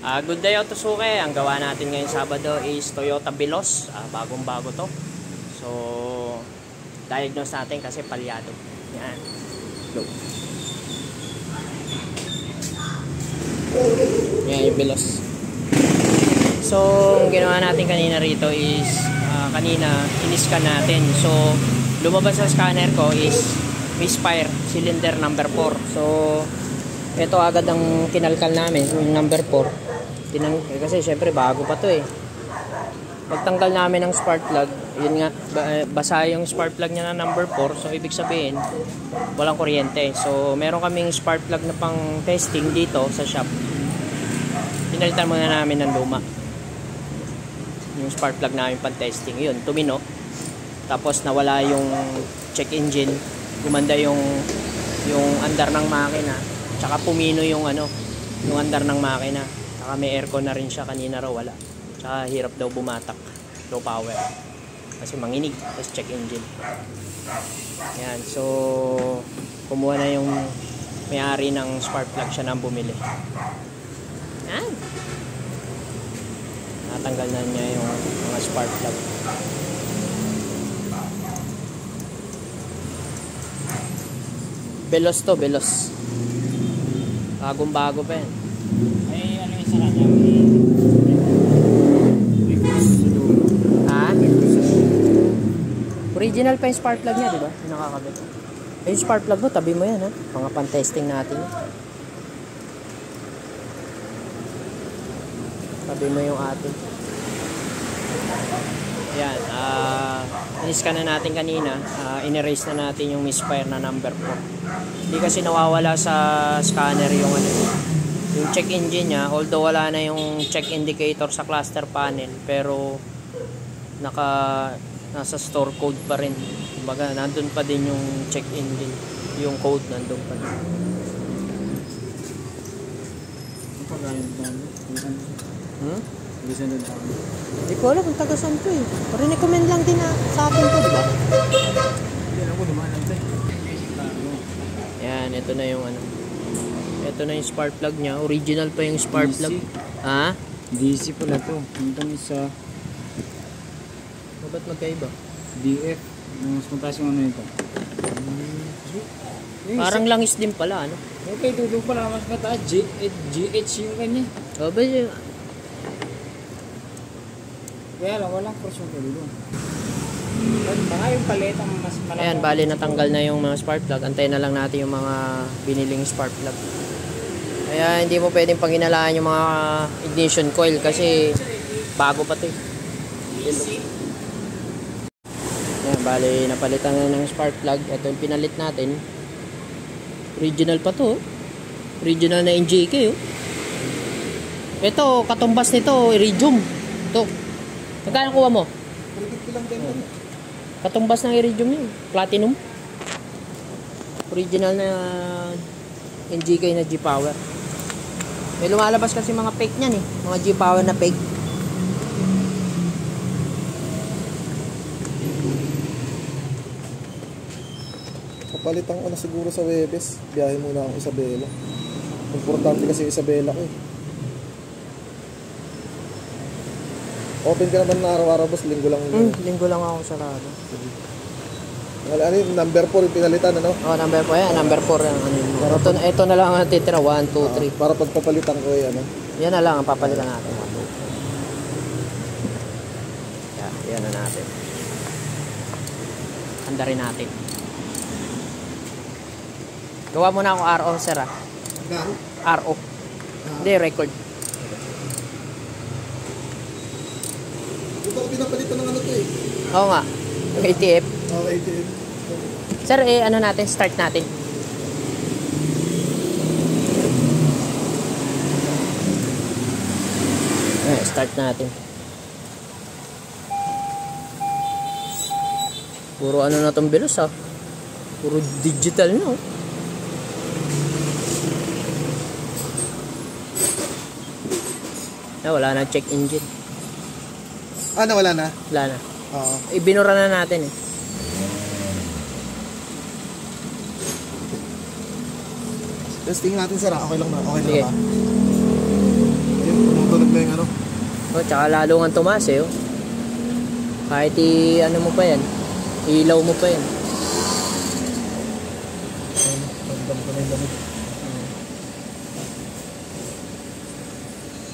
Good day Otosuke. Ang gawa natin ngayong Sabado is Toyota Veloz. Bagong bago to. So diagnose natin kasi palyado. Yan. Look. Yan yung Veloz. So ang ginawa natin kanina rito is kanina in-scan natin. So lumabas sa scanner ko is misfire cylinder number 4. So ito agad ang kinalkal namin yung number 4. Kasi syempre bago pa to eh. Pagtanggal namin ng spark plug, yun nga, basa yung spark plug niya na number 4. So ibig sabihin walang kuryente. So meron kaming spark plug na pang testing dito sa shop. Pinalitan muna namin ng luma yung spark plug namin pang testing. Yun, tumino. Tapos nawala yung check engine, gumanda yung andar ng makina, tsaka pumino yung yung andar ng makina. Tsaka may aircon na rin siya, kanina raw wala. Tsaka hirap daw bumatak, low power kasi manginig. Tapos check engine. Yan, so kumuha na yung may-ari ng spark plug, siya nang bumili. Yan, natanggal na niya yung mga spark plug. Veloz to, Veloz. Bagong bago pa yan. Ay, ano yung sarap niya? Ha? Original pa yung spark plug niya, di ba? Yung nakakabit. Ay, yung spark plug mo, tabi mo yan, ha? Mga pan-testing natin. Tabi mo yung atin. Yan, in-scan na natin kanina. In-erase na natin yung misfire na number 4. Hindi kasi nawawala sa scanner yung yung check engine niya, although wala na yung check indicator sa cluster panel, pero nasa store code pa rin. Kumbaga nandun pa din yung check engine, yung code nandun pa din. Hindi ko alam kung taga saan to eh. Recommend lang din sa akin to, diba? Yan, ito na yung ito na yung spark plug niya. Original pa yung spark plug. Ha? DC pala to. Hanggang isa. Ba't magkaiba? DF. Mas mataas yung ito. Parang langis din pala, Okay, dudong pala mas mataas. GH yung kanya. O, ba yun? Kaya lang, walang cross yung dudong. Baka yung paleta mas malaki. Ayan, bali natanggal na yung mga spark plug. Antayin na lang natin yung mga biniling spark plug. Kaya hindi mo pwedeng panginalaan yung mga ignition coil kasi bago pa ito. Ayan, bali napalitan na ng spark plug. Ito yung pinalit natin. Original pa to. Original na NGK. Ito, katumbas nito, iridium. Ito. Magkano kuha mo? Katumbas ng iridium yun. Platinum. Original na NGK na G-Power. May lumalabas kasi mga fake niyan eh. Mga G-Power na fake. Kapalitan ko na siguro sa Webes. Biyahe muna akong Isabela. Importante kasi Isabela ko eh. Open ka naman na araw-araw boss, linggo lang. Linggo lang ako sarado. Ano yung number 4 yung pinalitan, ano? Number 4 yan. Number 4 yan. Ito na lang ang titira. 1, 2, 3. Para pagpapalitan ko yan, Yan na lang ang papalitan natin. Yan na natin. Andarin natin. Gawa muna ako RO, sir, RO. Hindi, record. Ito ko pinapalitan ng to eh. Oo nga. ATF. ATF. Sir, natin? Start natin. Start natin. Puro na itong Veloz ha. Puro digital na wala na check engine. Wala na? Wala na. Oo. Ibinura na natin eh. Testing natin sir, okay lang na. Okay Sige. lang ba? tunog na yung ano. Oh, tsaka lalo nga tumaas eh. Oh. Kahit ano mo pa yan. Ilaw mo pa yan. Nagdam ko na yung lamig.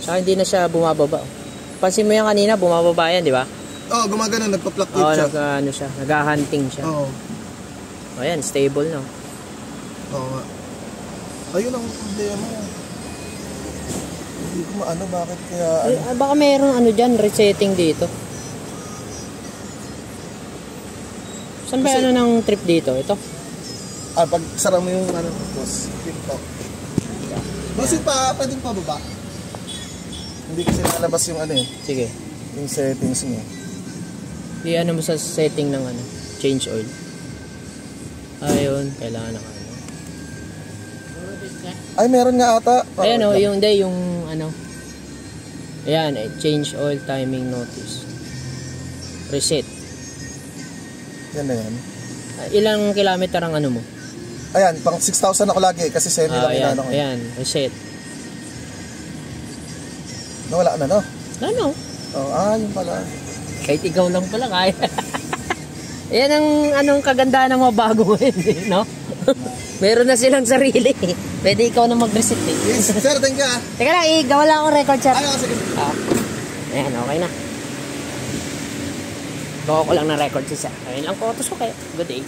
Tsaka hindi na siya bumababa. Oh. Pansin mo yan kanina, bumababa yan, di ba? Oo, gumagano, nagpa-fluctuate Oo, siya. ano siya, nag-hunting siya. Oo. Ayan, stable no. Oo nga. Ayun ang problema. Hindi ko maano, bakit kaya ano. Baka mayroong ano dyan, resetting dito. Saan ba Kasi- ano ng trip dito? Ito? Pag sara mo yung ano, boss, TikTok. Boss, yung pwedeng pababa. Hindi kasi nalabas yung ano eh, Sige. yung settings niya. Di ano mo sa setting ng ano, change oil. Ayun, kailangan ng ano. Ay, meron nga ata. Ayan o, yung ano. Ayan, change oil timing notice. Reset. Yan na yan. Ilang kilometer ang ano mo? Ayan, pang 6,000 ako lagi kasi semi lang Ayan, inano ko. ayan, reset. Nawala na, no? Ano? Oh, yun pala. Kahit ikaw lang pala kaya. Yan ang anong kagandahan ng mga bago ngayon, eh, no? Meron na silang sarili. Pwede ikaw na mag-reset eh. Yes, sir, thank you ah. Teka lang, gawa lang akong record, sir. Ay, sige. Ayan, okay na. Gawa ko lang ng record, sir. Ayun lang, photos ko kayo. Good day.